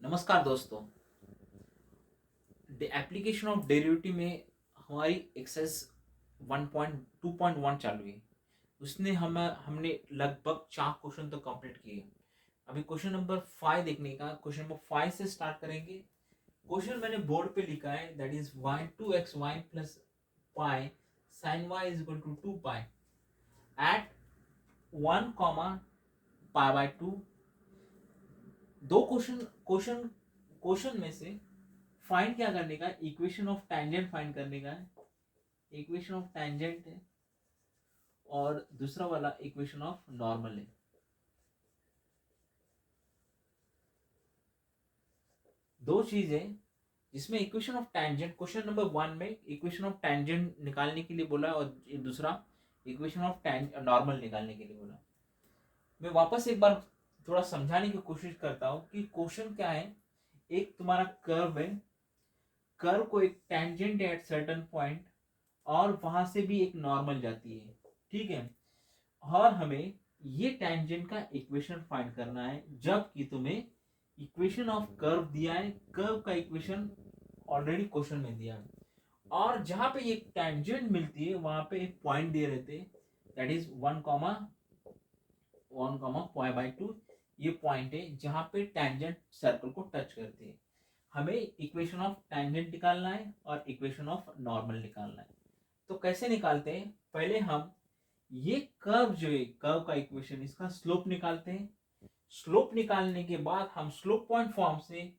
नमस्कार दोस्तों। Application of derivative में हमारी एक्सरसाइज 1.2.1 चालू है। उसने हमने लगभग 4 क्वेश्चन तो कंप्लीट किए। अभी क्वेश्चन नंबर 5 देखने का। क्वेश्चन नंबर 5 से स्टार्ट करेंगे। क्वेश्चन मैंने बोर्ड पे लिखा है, that is y 2xy plus pi sin y is equal to 2 pi at 1 comma pi by 2। दो क्वेश्चन क्वेश्चन क्वेश्चन में से फाइंड क्या करने का, इक्वेशन ऑफ टैंजेंट फाइंड करने का है। इक्वेशन ऑफ टैंजेंट है और दूसरा वाला इक्वेशन ऑफ नॉर्मल है। दो चीज है जिसमें equation of tangent, question number 1 में इक्वेशन ऑफ टैंजेंट निकालने के लिए बोला और दूसरा इक्वेशन ऑफ नॉर्मल निकालने के लिए बोला। मैं वापस एक बार थोड़ा समझाने की कोशिश करता हूँ कि क्वेश्चन क्या है। एक तुम्हारा कर्व है, कर्व को एक टैंजेंट है एट सर्टेन पॉइंट और वहां से भी एक नॉर्मल जाती है, ठीक है। और हमें ये टैंजेंट का इक्वेशन फाइंड करना है, जबकि तुम्हें इक्वेशन ऑफ कर्व दिया है, कर्व का इक्वेशन ऑलरेडी क्वेश्चन में दिया है। और जहां पे ये टैंजेंट मिलती है वहां पे एक पॉइंट दे रहे थे, दैट इज 1 पाई बाय 2। ये पॉइंट है जहां पे टैंजेंट सर्कल को टच करती है। हमें इक्वेशन ऑफ टैंजेंट निकालना है और इक्वेशन ऑफ नॉर्मल निकालना है। तो कैसे निकालते हैं, पहले हम ये कर्व जो है, कर्व का इक्वेशन, इसका स्लोप निकालते हैं। स्लोप निकालने के बाद हम स्लोप पॉइंट फॉर्म से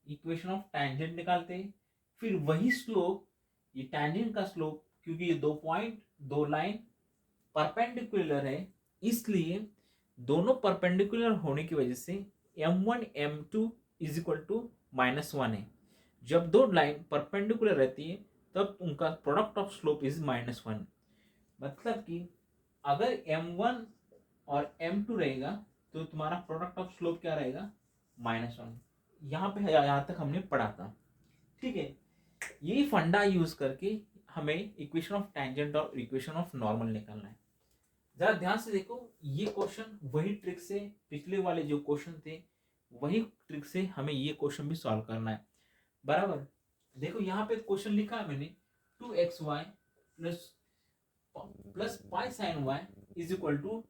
इक्वेशन ऑफ टैंजेंट निकालते हैं। फिर वही स्लोप, ये टैंजेंट का स्लोप, क्योंकि ये दो पॉइंट, दो लाइन परपेंडिकुलर है, इसलिए दोनों परपेंडिकुलर होने की वजह से m1 m2 is equal to -1 है। जब दो लाइन परपेंडिकुलर रहती है तब उनका प्रोडक्ट ऑफ स्लोप इज -1। मतलब कि अगर m1 और m2 रहेगा तो तुम्हारा प्रोडक्ट ऑफ स्लोप क्या रहेगा, -1। यहाँ पे यहाँ तक हमने पढ़ा था, ठीक है। यही फंडा यूज करके हमें इक्वेशन ऑफ टैंजेंट और इक्वेशन ऑफ नॉर्मल निकालना है। जरा ध्यान से देखो, ये क्वेश्चन वही ट्रिक से, पिछले वाले जो क्वेश्चन थे वही ट्रिक से हमें ये क्वेश्चन भी सॉल्व करना है, बराबर। देखो यहाँ पे क्वेश्चन लिखा है मैंने, 2xy plus pi sine y is equal to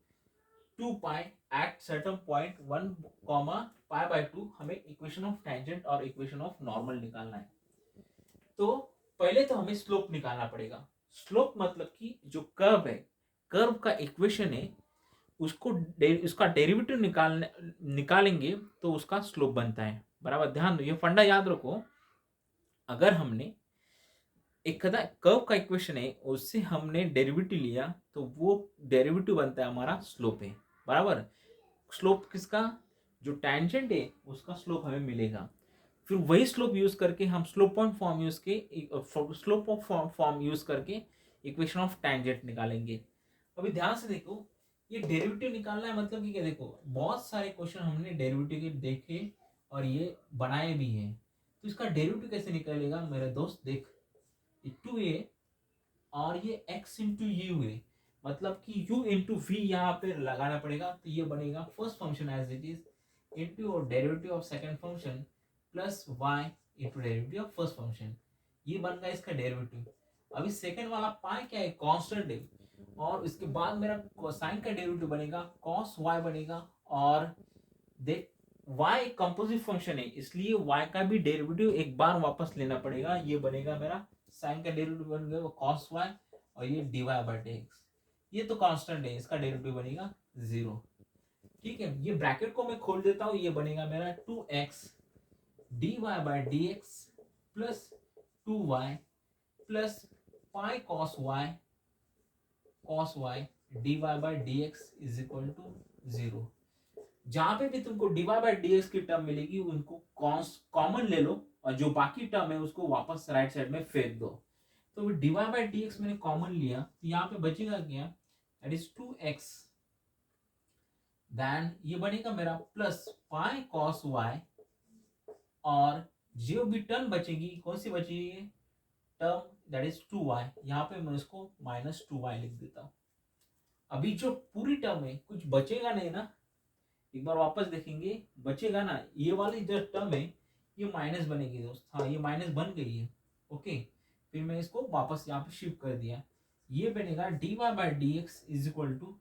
2 pi at certain point 1 comma pi by 2। हमें इक्वेशन ऑफ टैंजेंट और इक्वेशन ऑफ नॉर्मल निकालना है। तो पहले तो हमें स्लोप निकालना पड़ेगा। स्लोप मतलब कि जो कर्व है, कर्व का इक्वेशन है, उसको उसका डेरिवेटिव निकालेंगे तो उसका स्लोप बनता है, बराबर। ध्यान दो, ये फंडा याद रखो। अगर हमने एक कर्व का इक्वेशन है, उससे हमने डेरिवेटिव लिया तो वो डेरिवेटिव बनता है हमारा स्लोप है, बराबर। स्लोप किसका, जो टैंजेंट है उसका स्लोप हमें मिलेगा। फिर वही स्लोप यूज करके हम स्लोप पॉइंट फॉर्म यूज के स्लोप ऑफ फॉर्म यूज करके इक्वेशन ऑफ टैंजेंट निकालेंगे। अभी ध्यान से देखो, ये डेरिवेटिव निकालना है मतलब कि क्या, देखो बहुत सारे क्वेश्चन हमने डेरिवेटिव के देखे और ये बनाए भी हैं। तो इसका डेरिवेटिव कैसे निकलेगा मेरे दोस्त, देख, 2a और ये x इंटू यू है, मतलब कि u इंटू वी यहाँ पे लगाना पड़ेगा। तो ये बनेगा first function as it is into और derivative of second function plus y into derivative of first function. ये बन गया इसका डेरिवेटिव। अभी सेकंड वाला पाई क्या है, कांस्टेंट है, और इसके बाद मेरा कोसाइन का डेरिवेटिव बनेगा cos y बनेगा। और देख, y एक कंपोजिट फंक्शन है, इसलिए y का भी डेरिवेटिव एक बार वापस लेना पड़ेगा। ये बनेगा मेरा साइन का डेरिवेटिव बन गया cos y, और ये dy बाय dx। ये तो कांस्टेंट है, इसका डेरिवेटिव बनेगा 0, ठीक है। ये ब्रैकेट को मैं खोल देता हूँ, ये बनेगा मेरा 2x dy by dx plus 2y plus pi cos y dy by dx is equal to 0। जहां पे भी तुमको dy बाय dx की टर्म मिलेगी उनको कॉमन ले लो और जो बाकी टर्म है उसको वापस राइट साइड में फेंक दो। तो dy बाय dx मैंने कॉमन लिया तो यहाँ पे बचेगा क्या, दैट इज 2x, देन ये बनेगा मेरा प्लस पाई cos y, और जो भी टर्म बचेगी, कौन सी बचेगी टर्म, दैट इज 2y। यहाँ पे मैं इसको -2y लिख देता हूँ। अभी जो पूरी टर्म है कुछ बचेगा नहीं ना, एक बार वापस देखेंगे, बचेगा ना, ये वाली जो टर्म है ये माइनस बनेगी दोस्त, हाँ ये माइनस बन गई है। ओके, फिर मैं इसको वापस यहाँ पे शिफ्ट कर दिया, ये बनेगा dy by D x is equal to,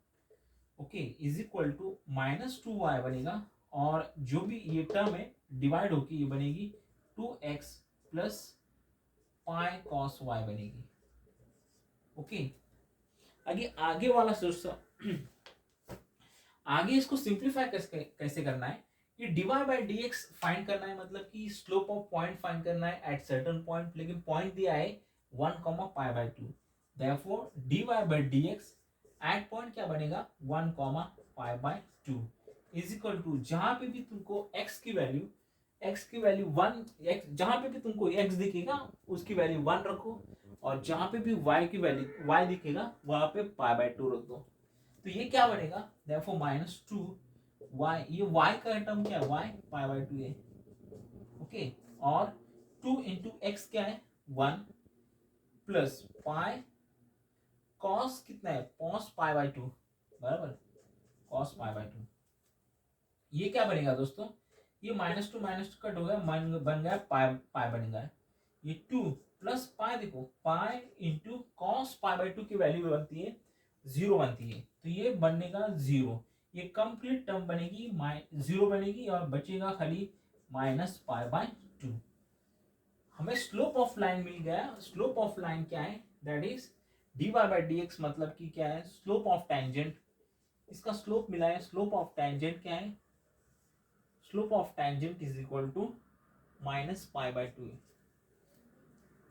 okay, is equal to -2y बनेगा, और जो भी ये टर्म है डिवाइड होके ये बनेगी 2x plus pi cos y बनेगी। ओके, आगे आगे वाला सोच आगे इसको सिंप्लीफाई कैसे करना है, ये dy by D x find करना है, मतलब कि स्लोप ऑफ पॉइंट फाइंड करना है एट सर्टेन पॉइंट, लेकिन पॉइंट दिया है 1,π/2, therefore dy by D X at point क्या बनेगा 1,π/2 इज इक्वल टू, जहां पे भी तुमको x की वैल्यू 1, x जहां पे भी तुमको x दिखेगा उसकी वैल्यू 1 रखो, और जहां पे भी y की वैल्यू y दिखेगा वहां पे π/2 रख दो। तो ये क्या बनेगा, therefore -2y, ये y का टर्म क्या है, y π/2 है। ओके, और 2 इंटू एक्स क्या है 1 प्लस पाई कॉस कितना है cos π/2 बराबर, cos π/2। ये क्या बनेगा दोस्तों, ये -2 कट हो गया, बन गया पाई बनेगा, ये 2 प्लस पाई, देखो पाई इंटू कॉस π/2 की वैल्यू बनती है 0 बनती है, तो ये बनेगा 0, ये कंप्लीट टर्म बनेगी 0 बनेगी, और बचेगा खाली -π/2। हमें स्लोप ऑफ लाइन मिल गया, स्लोप ऑफ लाइन क्या है, that is dy by D X, मतलब कि क्या है स्लोप ऑफ टेंजेंट, इसका स्लोप मिला है, स्लोप ऑफ टेंजेंट क्या है, slope of tangent is equal to -π/2,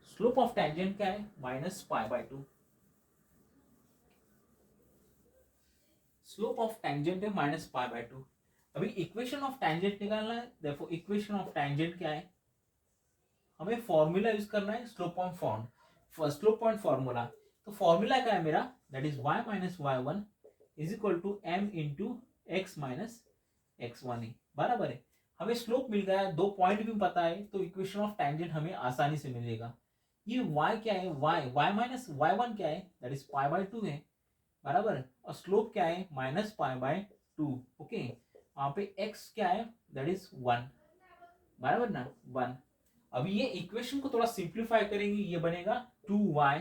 slope of tangent क्या है -π/2, स्लोप ऑफ टेंजेंट है -π/2। अभी इक्वेशन ऑफ टेंजेंट निकालना है, देखो इक्वेशन ऑफ टेंजेंट क्या है, हमें फॉर्मूला यूज करना है slope of slope point formula. तो फॉर्मूला क्या है मेरा, that is y minus y1 is equal to m into x minus x1 है, बराबर है। हमें स्लोप मिल गया है, 2 पॉइंट भी पता है, तो इक्वेशन ऑफ टेंजेंट हमें आसानी से मिलेगा। ये y क्या है, y माइनस y1 क्या है, दैट इज π/2 है, बराबर, और स्लोप क्या है -π/2। ओके, वहां पे x क्या है, दैट इज 1, बराबर ना 1। अभी ये इक्वेशन को थोड़ा सिंप्लीफाई करेंगे, ये बनेगा 2y,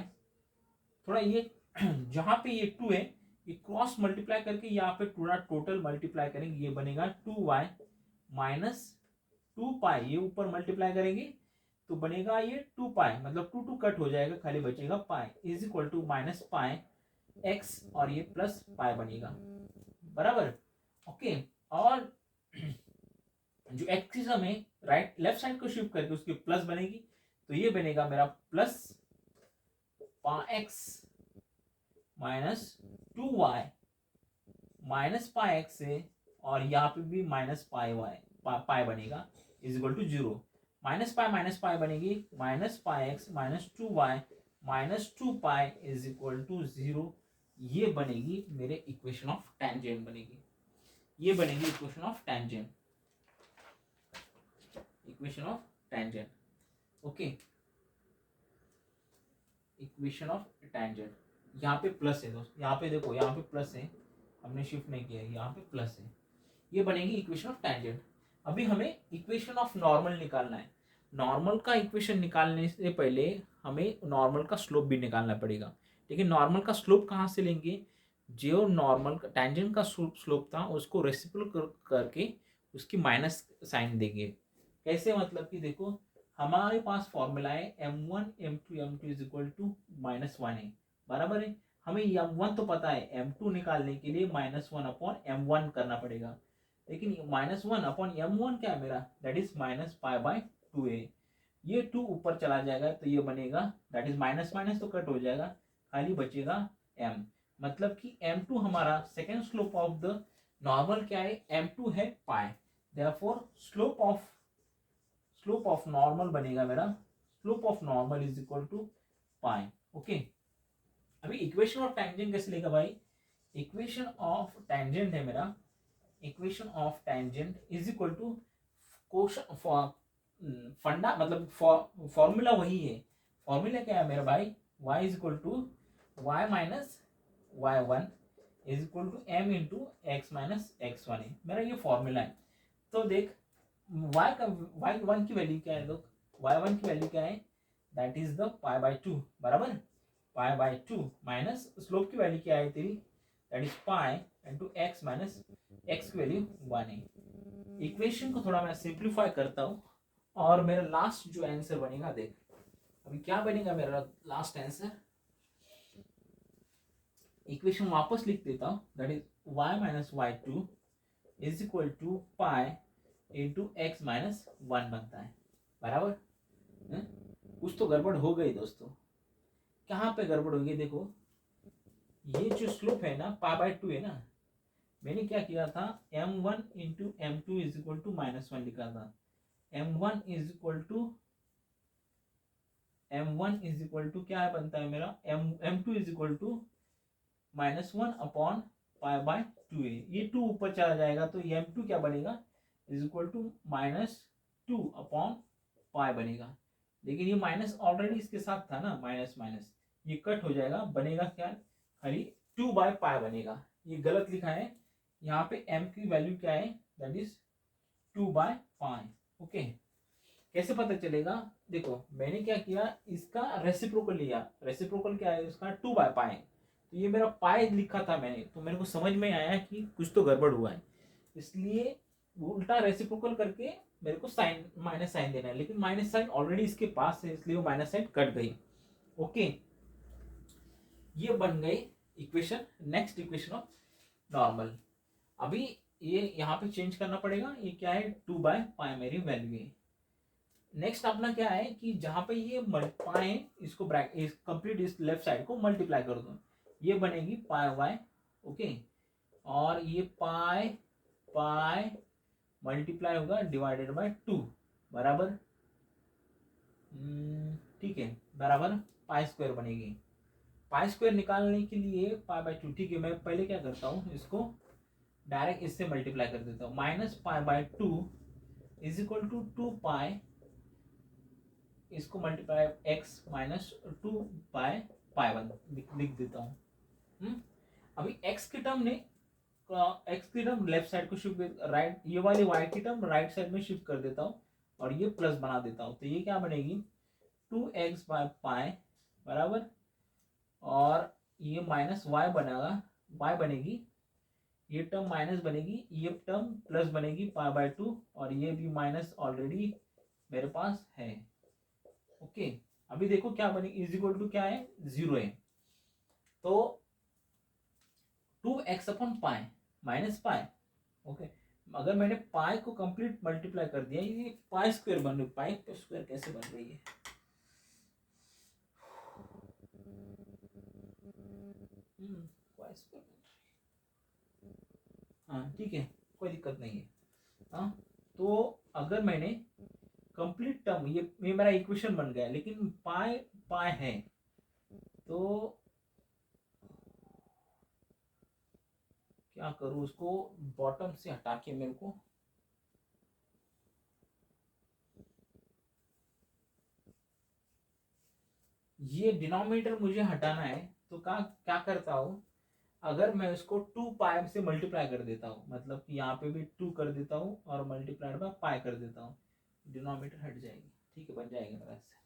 थोड़ा ये जहां पे ये 2 है ये क्रॉस मल्टीप्लाई करके यहाँ पे पूरा टोटल मल्टीप्लाई करेंगे, ये बनेगा 2y माइनस 2 ये ऊपर मल्टीप्लाई करेंगे तो बनेगा ये 2 मतलब 2 कट हो जाएगा, खाली बचेगा pi is equal to minus pi x, और ये प्लस पाई बनेगा, बराबर। ओके, और जो एक्सिस हमें राइट लेफ्ट साइड को शिफ्ट करके उसकी प्लस बनेगी, तो ये बनेगा मेरा plus pi X minus 2y minus pi X से, और यहाँ पे भी माइनस पाई पाई बनेगा is equal to 0, minus pi बनेगी minus pi X minus 2y minus 2 pi is equal to 0। ये बनेगी मेरे इक्वेशन ऑफ टेंजेंट बनेगी, ये बनेगी equation of tangent, equation of tangent. Okay, equation of tangent, यहाँ पे प्लस है दोस्त, यहाँ पे देखो यहाँ पे प्लस है, हमने शिफ्ट नहीं किया है, यहाँ पे प्लस है, ये बनेगी इक्वेशन ऑफ टेंजेंट। अभी हमें इक्वेशन ऑफ नॉर्मल निकालना है। नॉर्मल का इक्वेशन निकालने से पहले हमें नॉर्मल का स्लोप भी निकालना पड़ेगा, लेकिन नॉर्मल का स्लोप कहाँ से लेंगे, जो नॉर्मल का टेंजेंट का स्लोप था उसको रेसिप्रोकल करके उसकी माइनस साइन देंगे। कैसे, मतलब कि देखो हमारे पास फॉर्मूला है m1 m2 is equal to -1 है, बराबर है। हमें m1 तो पता है, m2 निकालने के लिए -1/m1 करना पड़ेगा, लेकिन -1/m1 क्या है मेरा, दैट इज -π/2 है। ये 2 ऊपर चला जाएगा तो ये बनेगा, दैट इज माइनस माइनस तो कट हो जाएगा, खाली बचेगा m, मतलब कि m2 हमारा second slope of the normal क्या है, m2 है pi, therefore slope of normal बनेगा मेरा, slope of normal is equal to pi. Okay, अभी इक्वेशन ऑफ टेंजेंट कैसे लेगा भाई, इक्वेशन ऑफ टेंजेंट है मेरा, equation of tangent is equal to question फंडा, मतलब फॉर्मूला वही है। फॉर्मूला क्या है मेरा भाई, y is equal to y minus y1 is equal to m into x minus x1 है मेरा, ये फॉर्मूला है। तो देख y का y1 की वैल्यू क्या है लोग, y1 की वैल्यू क्या है, that is the pi by 2 बराबर, पाई बाय 2 माइनस स्लोप की वैल्यू क्या है तेरी, that is pi into x minus x की वैल्यू 1 है। इक्वेशन को थोड़ा मैं सिंप्लीफाई करता हूँ और मेरा लास्ट जो आंसर बनेगा देख, अभी क्या बनेगा मेरा लास्ट आंसर, इक्वेशन वापस लिख देता हूँ, that is y minus y two is equal to pi into x minus 1 बनता है बराबर। कुछ तो गड़बड़ हो गई दोस्तों, कहाँ पे गड़बड़ हो गई देखो, ये जो स्लोप है ना पाई बाय 2 है ना, मैंने क्या किया था m1 into m two is equal to -1 लिखा था, m1 इज इक्वल टू क्या है बनता है मेरा m2 is equal to -1 upon pi by 2 है, ये 2 ऊपर चला जाएगा तो m2 क्या बनेगा is equal to -2 upon pi बनेगा, लेकिन ये माइनस ऑलरेडी इसके साथ था ना, माइनस माइनस ये कट हो जाएगा, बनेगा क्या खाली 2 बाय पाई बनेगा, ये गलत लिखा है, यहाँ पे m की वैल्यू क्या है that is 2 by pi. Okay, कैसे पता चलेगा, देखो मैंने क्या किया इसका रेसिप्रोकल लिया, रेसिप्रोकल क्या है इसका 2 बाय पाई, तो ये मेरा पाई लिखा था मैंने, तो मेरे को समझ में आया कि कुछ तो गड़बड़ हुआ है, इसलिए उल्टा रेसिप्रोकल करके मेरे को साइन माइनस साइन देना है, लेकिन माइनस साइन ऑलरेडी इसके पास है इसलिए वो माइनस साइन कट गई। ओके, ये बन गई equation, next equation of normal. अभी ये यहाँ पे चेंज करना पड़ेगा, ये क्या है 2 बाय पाई मेरी वैल्यू है। नेक्स्ट अपना क्या है कि जहां पे ये पाई इसको ब्रैकेट कंप्लीट इस लेफ्ट साइड को मल्टीप्लाई कर दो, ये बनेगी पाई वाई। ओके, और ये पाई पाई मल्टीप्लाई होगा डिवाइडेड बाय 2 बराबर, ठीक है बराबर पाई स्क्वायर बनेगी। पाई स्क्वायर निकालने के लिए पाई बाय 2, ठीक है मैं पहले क्या करता हूँ इसको डायरेक्ट इससे मल्टीप्लाई कर देता हूँ, minus pi by 2 is equal to 2 pi, इसको multiply x minus 2 by pi 1 लिख देता हूँ। अभी एक्स की टर्म ने एक्स की टर्म लेफ्ट साइड को शिफ्ट, राइट ये वाली वाई की टर्म राइट साइड में शिफ्ट कर देता हूँ और ये प्लस बना देता हूँ, तो ये क्या बनेगी 2x बाय पाई बराबर, और ये माइनस वाई बनेगा, वाई बनेगी, ये टर्म माइनस बनेगी, ये टर्म प्लस बनेगी पाई बाय 2, और ये भी माइनस ऑलरेडी मेरे पास है। ओके, अभी देखो क्या बनेगी इज इक्वल टू क्या है 0 है, तो 2x upon pi minus pi. Okay, अगर मैंने पाई को कंप्लीट मल्टीप्लाई कर दिया, ये पाई स्क्वायर बन रही, पाई स्क्वायर कैसे बन रही है, पाई स्क्वायर, हाँ ठीक है कोई दिक्कत नहीं है। हाँ, तो अगर मैंने कंप्लीट टर्म ये मेरा इक्वेशन बन गया, लेकिन पाई पाई है, तो क्या करूँ उसको बॉटम से हटा के मेरे को, ये डिनोमिनेटर मुझे हटाना है, तो क्या करता हूँ, अगर मैं उसको 2 पाई से मल्टीप्लाई कर देता हूँ, मतलब कि यहाँ पे भी 2 कर देता हूँ और मल्टीप्लाइड बाय पाई कर देता हूँ, डिनोमिनेटर हट जाएगी, ठीक है बन जाएगा मेरा इससे।